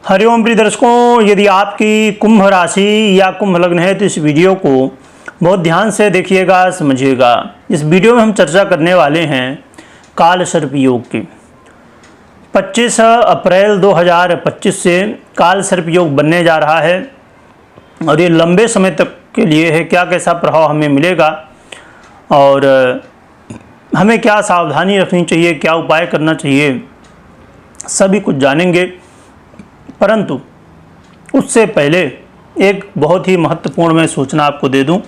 हरिओम प्रिय दर्शकों, यदि आपकी कुंभ राशि या कुंभ लग्न है तो इस वीडियो को बहुत ध्यान से देखिएगा, समझिएगा। इस वीडियो में हम चर्चा करने वाले हैं काल सर्प योग की। 25 अप्रैल 2025 से काल सर्प योग बनने जा रहा है और ये लंबे समय तक के लिए है। क्या कैसा प्रभाव हमें मिलेगा और हमें क्या सावधानी रखनी चाहिए, क्या उपाय करना चाहिए, सभी कुछ जानेंगे। परंतु उससे पहले एक बहुत ही महत्वपूर्ण मैं सूचना आपको दे दूं।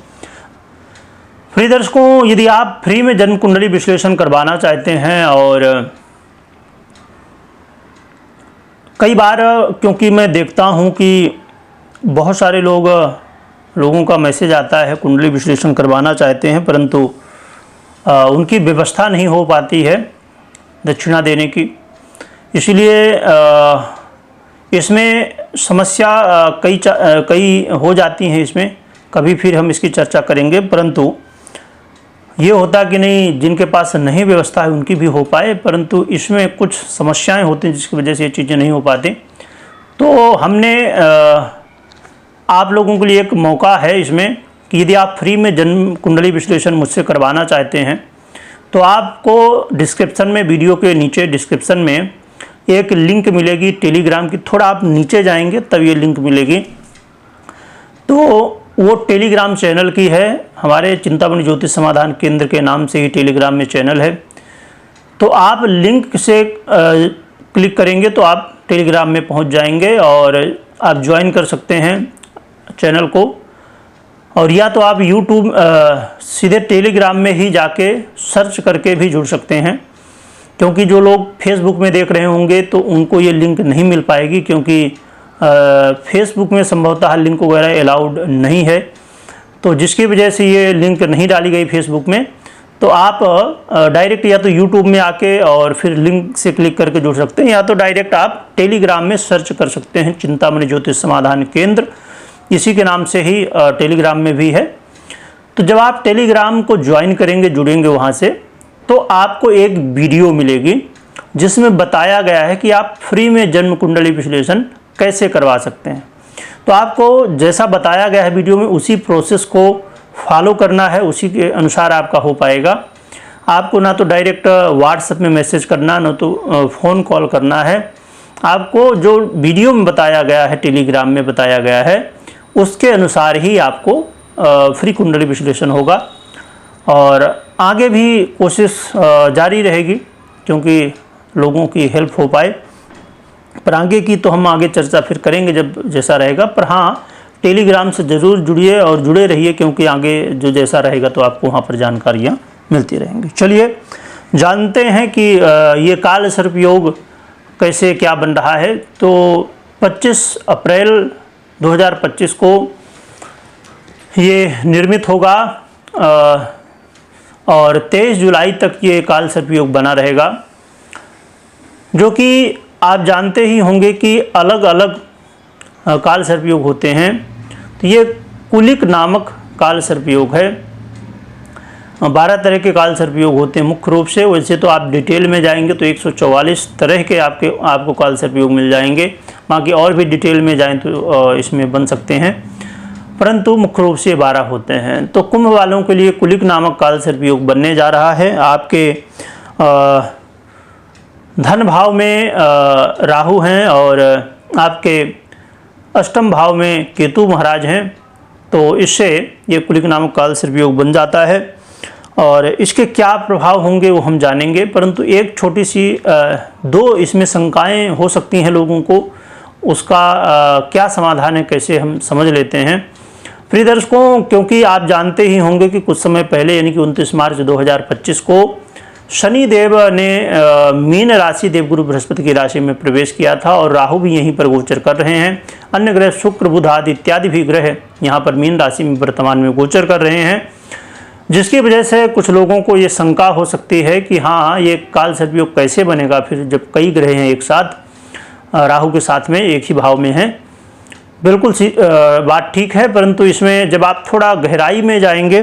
प्रिय दर्शकों, यदि आप फ्री में जन्म कुंडली विश्लेषण करवाना चाहते हैं और कई बार क्योंकि मैं देखता हूं कि बहुत सारे लोगों का मैसेज आता है कुंडली विश्लेषण करवाना चाहते हैं, परंतु उनकी व्यवस्था नहीं हो पाती है दक्षिणा देने की। इसलिए इसमें समस्या कई हो जाती हैं। इसमें कभी फिर हम इसकी चर्चा करेंगे, परंतु ये होता कि नहीं, जिनके पास नहीं व्यवस्था है उनकी भी हो पाए, परंतु इसमें कुछ समस्याएं होती हैं जिसकी वजह से ये चीज़ें नहीं हो पाती। तो हमने आप लोगों के लिए एक मौका है इसमें कि यदि आप फ्री में जन्म कुंडली विश्लेषण मुझसे करवाना चाहते हैं तो आपको डिस्क्रिप्शन में, वीडियो के नीचे डिस्क्रिप्शन में एक लिंक मिलेगी टेलीग्राम की। थोड़ा आप नीचे जाएंगे तब ये लिंक मिलेगी। तो वो टेलीग्राम चैनल की है, हमारे चिंतामणि ज्योतिष समाधान केंद्र के नाम से ही टेलीग्राम में चैनल है। तो आप लिंक से क्लिक करेंगे तो आप टेलीग्राम में पहुंच जाएंगे और आप ज्वाइन कर सकते हैं चैनल को। और या तो आप यूट्यूब सीधे टेलीग्राम में ही जाके सर्च करके भी जुड़ सकते हैं, क्योंकि जो लोग फेसबुक में देख रहे होंगे तो उनको ये लिंक नहीं मिल पाएगी, क्योंकि फेसबुक में संभवतः लिंक वगैरह अलाउड नहीं है। तो जिसकी वजह से ये लिंक नहीं डाली गई फेसबुक में। तो आप डायरेक्ट या तो यूट्यूब में आके और फिर लिंक से क्लिक करके जुड़ सकते हैं, या तो डायरेक्ट आप टेलीग्राम में सर्च कर सकते हैं चिंतामणि ज्योतिष समाधान केंद्र, इसी के नाम से ही टेलीग्राम में भी है। तो जब आप टेलीग्राम को ज्वाइन करेंगे, जुड़ेंगे वहाँ से, तो आपको एक वीडियो मिलेगी जिसमें बताया गया है कि आप फ्री में जन्म कुंडली विश्लेषण कैसे करवा सकते हैं। तो आपको जैसा बताया गया है वीडियो में, उसी प्रोसेस को फॉलो करना है, उसी के अनुसार आपका हो पाएगा। आपको ना तो डायरेक्ट व्हाट्सएप में मैसेज करना, ना तो फ़ोन कॉल करना है। आपको जो वीडियो में बताया गया है, टेलीग्राम में बताया गया है, उसके अनुसार ही आपको फ्री कुंडली विश्लेषण होगा। और आगे भी कोशिश जारी रहेगी, क्योंकि लोगों की हेल्प हो पाए। पर आगे की तो हम आगे चर्चा फिर करेंगे जब जैसा रहेगा। पर हाँ, टेलीग्राम से ज़रूर जुड़िए और जुड़े रहिए, क्योंकि आगे जो जैसा रहेगा तो आपको वहाँ पर जानकारियाँ मिलती रहेंगी। चलिए जानते हैं कि ये काल सर्प योग कैसे क्या बन रहा है। तो 25 अप्रैल 2025 को ये निर्मित होगा और 23 जुलाई तक ये काल सर्प योग बना रहेगा, जो कि आप जानते ही होंगे कि अलग अलग काल सर्प योग होते हैं। तो ये कुलिक नामक काल सर्प योग है। 12 तरह के काल सर्प योग होते हैं मुख्य रूप से। वैसे तो आप डिटेल में जाएंगे तो 144 तरह के आपको काल सर्प योग मिल जाएंगे। बाकी और भी डिटेल में जाएं तो इसमें बन सकते हैं, परंतु मुख्य रूप से 12 होते हैं। तो कुंभ वालों के लिए कुलिक नामक काल सर्प योग बनने जा रहा है। आपके धन भाव में राहु हैं और आपके अष्टम भाव में केतु महाराज हैं। तो इससे ये कुलिक नामक काल सर्प योग बन जाता है और इसके क्या प्रभाव होंगे वो हम जानेंगे। परंतु एक छोटी सी 2 इसमें शंकाएं हो सकती हैं लोगों को, उसका क्या समाधान है, कैसे हम समझ लेते हैं। प्रिय दर्शकों, क्योंकि आप जानते ही होंगे कि कुछ समय पहले यानी कि 29 मार्च 2025 को शनि देव ने मीन राशि देवगुरु बृहस्पति की राशि में प्रवेश किया था और राहु भी यहीं पर गोचर कर रहे हैं। अन्य ग्रह शुक्र, बुध आदि इत्यादि भी ग्रह यहाँ पर मीन राशि में वर्तमान में गोचर कर रहे हैं, जिसकी वजह से कुछ लोगों को ये शंका हो सकती है कि हाँ, ये काल सर्प योग कैसे बनेगा फिर जब कई ग्रह हैं एक साथ, राहु के साथ में एक ही भाव में हैं। बिल्कुल बात ठीक है, परंतु इसमें जब आप थोड़ा गहराई में जाएंगे,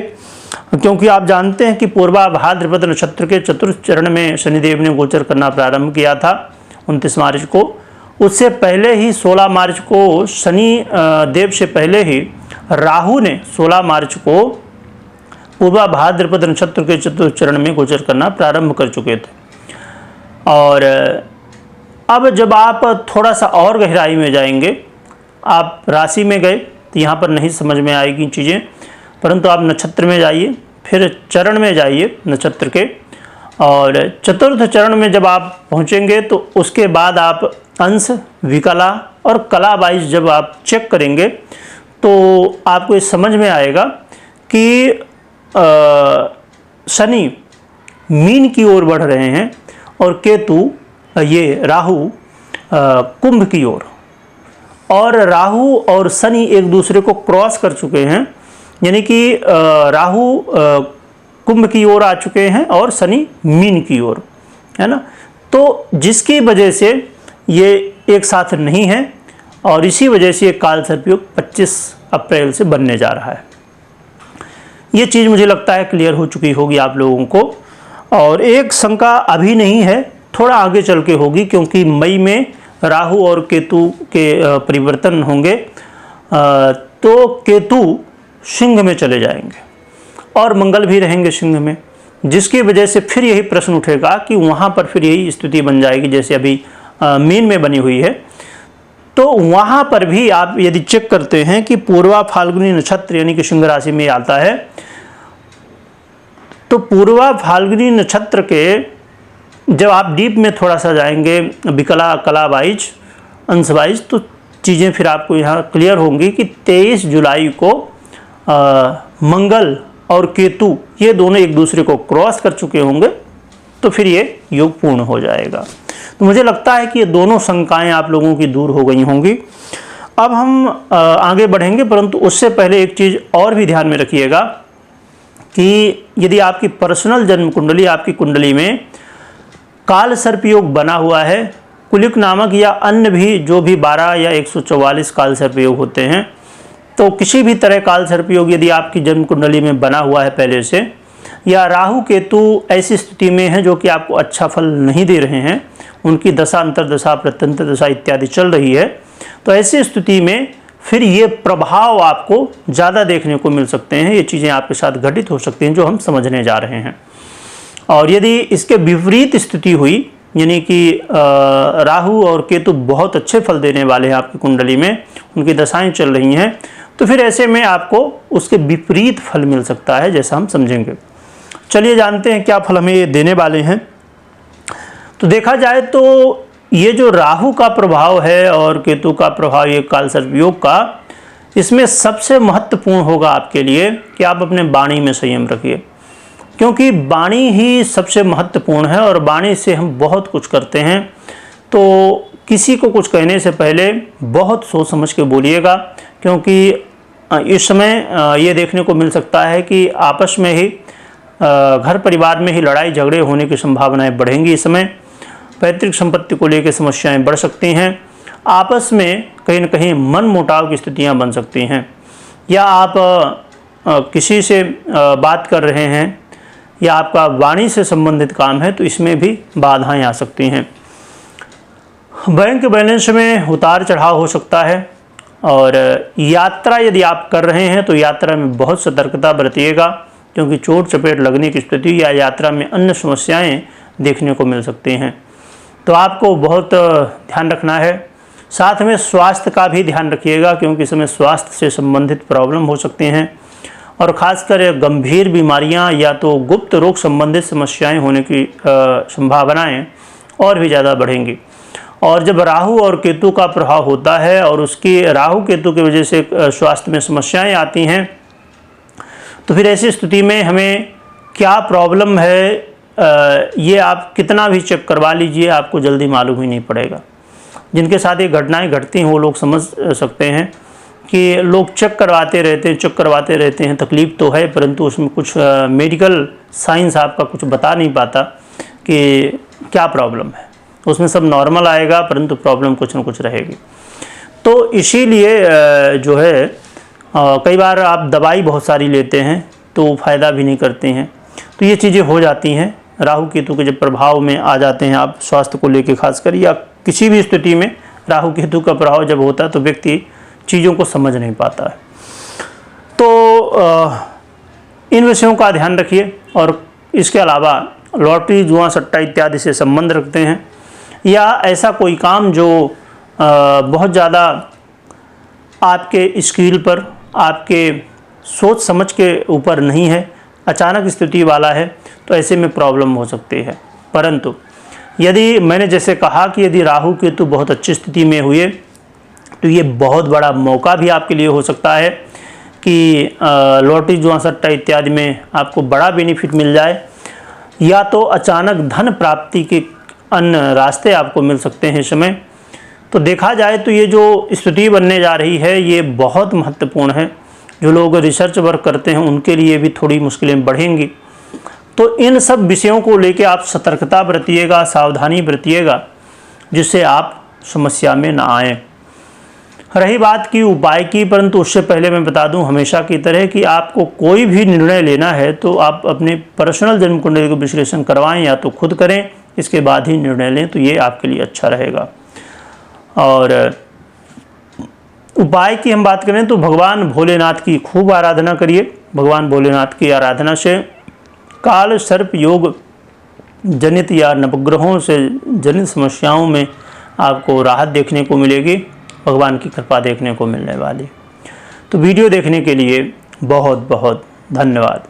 क्योंकि आप जानते हैं कि पूर्वा भाद्रपद नक्षत्र के चतुर्थ चरण में शनिदेव ने गोचर करना प्रारंभ किया था 29 मार्च को, उससे पहले ही 16 मार्च को शनि देव से पहले ही राहु ने 16 मार्च को पूर्वा भाद्रपद नक्षत्र के चतुर्थ चरण में गोचर करना प्रारंभ कर चुके थे। और अब जब आप थोड़ा सा और गहराई में जाएंगे, आप राशि में गए तो यहाँ पर नहीं समझ में आएगी चीज़ें, परंतु आप नक्षत्र में जाइए, फिर चरण में जाइए नक्षत्र के, और चतुर्थ चरण में जब आप पहुँचेंगे तो उसके बाद आप अंश, विकला और कला वाइज जब आप चेक करेंगे तो आपको ये समझ में आएगा कि शनि मीन की ओर बढ़ रहे हैं और केतु ये राहु कुंभ की ओर, और राहु और शनि एक दूसरे को क्रॉस कर चुके हैं, यानी कि राहु कुंभ की ओर आ चुके हैं और शनि मीन की ओर, है ना। तो जिसकी वजह से ये एक साथ नहीं है और इसी वजह से ये काल सर्पयोग 25 अप्रैल से बनने जा रहा है। ये चीज़ मुझे लगता है क्लियर हो चुकी होगी आप लोगों को, और एक शंका अभी नहीं है, थोड़ा आगे चल के होगी, क्योंकि मई में राहु और केतु के परिवर्तन होंगे। तो केतु सिंह में चले जाएंगे और मंगल भी रहेंगे सिंह में, जिसकी वजह से फिर यही प्रश्न उठेगा कि वहाँ पर फिर यही स्थिति बन जाएगी जैसे अभी मीन में बनी हुई है। तो वहाँ पर भी आप यदि चेक करते हैं कि पूर्वा फाल्गुनी नक्षत्र यानी कि सिंह राशि में आता है, तो पूर्वा फाल्गुनी नक्षत्र के जब आप डीप में थोड़ा सा जाएंगे, विकला कला वाइज, अंश वाइज, तो चीज़ें फिर आपको यहाँ क्लियर होंगी कि 23 जुलाई को मंगल और केतु ये दोनों एक दूसरे को क्रॉस कर चुके होंगे, तो फिर ये योग पूर्ण हो जाएगा। तो मुझे लगता है कि ये दोनों शंकाएं आप लोगों की दूर हो गई होंगी। अब हम आगे बढ़ेंगे, परंतु उससे पहले एक चीज़ और भी ध्यान में रखिएगा कि यदि आपकी पर्सनल जन्म कुंडली, आपकी कुंडली में काल सर्पयोग बना हुआ है, कुलिक नामक या अन्य भी जो भी 12 या 144 काल सर्पयोग होते हैं, तो किसी भी तरह काल सर्पयोग यदि आपकी जन्म कुंडली में बना हुआ है पहले से, या राहु केतु ऐसी स्थिति में है जो कि आपको अच्छा फल नहीं दे रहे हैं, उनकी दशा, अंतर्दशा, प्रत्यंतर दशा इत्यादि चल रही है, तो ऐसी स्थिति में फिर ये प्रभाव आपको ज़्यादा देखने को मिल सकते हैं। ये चीज़ें आपके साथ घटित हो सकती हैं जो हम समझने जा रहे हैं। और यदि इसके विपरीत स्थिति हुई, यानी कि राहु और केतु बहुत अच्छे फल देने वाले हैं आपकी कुंडली में, उनकी दशाएं चल रही हैं, तो फिर ऐसे में आपको उसके विपरीत फल मिल सकता है, जैसा हम समझेंगे। चलिए जानते हैं क्या फल हमें ये देने वाले हैं। तो देखा जाए तो ये जो राहु का प्रभाव है और केतु का प्रभाव, ये काल सर्पयोग का, इसमें सबसे महत्वपूर्ण होगा आपके लिए कि आप अपने वाणी में संयम रखिए, क्योंकि वाणी ही सबसे महत्वपूर्ण है और वाणी से हम बहुत कुछ करते हैं। तो किसी को कुछ कहने से पहले बहुत सोच समझ के बोलिएगा, क्योंकि इस समय ये देखने को मिल सकता है कि आपस में ही घर परिवार में ही लड़ाई झगड़े होने की संभावनाएं बढ़ेंगी। इस समय पैतृक संपत्ति को लेकर समस्याएं बढ़ सकती हैं, आपस में कहीं न कहीं मन मुटाव की स्थितियां बन सकती हैं, या आप किसी से बात कर रहे हैं या आपका वाणी से संबंधित काम है तो इसमें भी बाधाएं आ सकती हैं। बैंक बैलेंस में उतार चढ़ाव हो सकता है, और यात्रा यदि आप कर रहे हैं तो यात्रा में बहुत सतर्कता बरतिएगा, क्योंकि चोट चपेट लगने की स्थिति या यात्रा में अन्य समस्याएं देखने को मिल सकती हैं। तो आपको बहुत ध्यान रखना है। साथ में स्वास्थ्य का भी ध्यान रखिएगा, क्योंकि इस समय स्वास्थ्य से संबंधित प्रॉब्लम हो सकती हैं, और ख़ासकर गंभीर बीमारियां या तो गुप्त रोग संबंधित समस्याएं होने की संभावनाएं और भी ज़्यादा बढ़ेंगी। और जब राहु और केतु का प्रभाव होता है और उसकी राहु केतु की वजह से स्वास्थ्य में समस्याएं आती हैं, तो फिर ऐसी स्थिति में हमें क्या प्रॉब्लम है ये आप कितना भी चेक करवा लीजिए, आपको जल्दी मालूम ही नहीं पड़ेगा। जिनके साथ ये घटनाएं घटती हैं वो लोग समझ सकते हैं कि लोग चेक करवाते रहते हैं, तकलीफ़ तो है, परंतु उसमें कुछ मेडिकल साइंस आपका कुछ बता नहीं पाता कि क्या प्रॉब्लम है। उसमें सब नॉर्मल आएगा, परंतु प्रॉब्लम कुछ न कुछ रहेगी। तो इसीलिए जो है कई बार आप दवाई बहुत सारी लेते हैं तो फ़ायदा भी नहीं करते हैं। तो ये चीज़ें हो जाती हैं, राहु केतु के जब प्रभाव में आ जाते हैं आप स्वास्थ्य को लेकर खासकर, या किसी भी स्थिति में राहु केतु का प्रभाव जब होता है तो व्यक्ति चीज़ों को समझ नहीं पाता है। तो इन विषयों का ध्यान रखिए। और इसके अलावा लॉटरी, जुआ, सट्टा इत्यादि से संबंध रखते हैं या ऐसा कोई काम जो बहुत ज़्यादा आपके स्किल पर, आपके सोच समझ के ऊपर नहीं है, अचानक स्थिति वाला है, तो ऐसे में प्रॉब्लम हो सकती है। परंतु यदि मैंने जैसे कहा कि यदि राहु केतु बहुत अच्छी स्थिति में हुए तो ये बहुत बड़ा मौका भी आपके लिए हो सकता है कि लॉटरी, जुआ, सट्टा इत्यादि में आपको बड़ा बेनिफिट मिल जाए, या तो अचानक धन प्राप्ति के अन्य रास्ते आपको मिल सकते हैं इस समय। तो देखा जाए तो ये जो स्थिति बनने जा रही है ये बहुत महत्वपूर्ण है। जो लोग रिसर्च वर्क करते हैं उनके लिए भी थोड़ी मुश्किलें बढ़ेंगी। तो इन सब विषयों को लेके आप सतर्कता बरतिएगा, सावधानी बरतिएगा, जिससे आप समस्या में ना आएँ। रही बात की उपाय की, परंतु उससे पहले मैं बता दूं हमेशा की तरह कि आपको कोई भी निर्णय लेना है तो आप अपने पर्सनल जन्म कुंडली का विश्लेषण करवाएं या तो खुद करें, इसके बाद ही निर्णय लें, तो ये आपके लिए अच्छा रहेगा। और उपाय की हम बात करें तो भगवान भोलेनाथ की खूब आराधना करिए। भगवान भोलेनाथ की आराधना से काल सर्प योग जनित या नवग्रहों से जनित समस्याओं में आपको राहत देखने को मिलेगी, भगवान की कृपा देखने को मिलने वाली। तो वीडियो देखने के लिए बहुत बहुत धन्यवाद।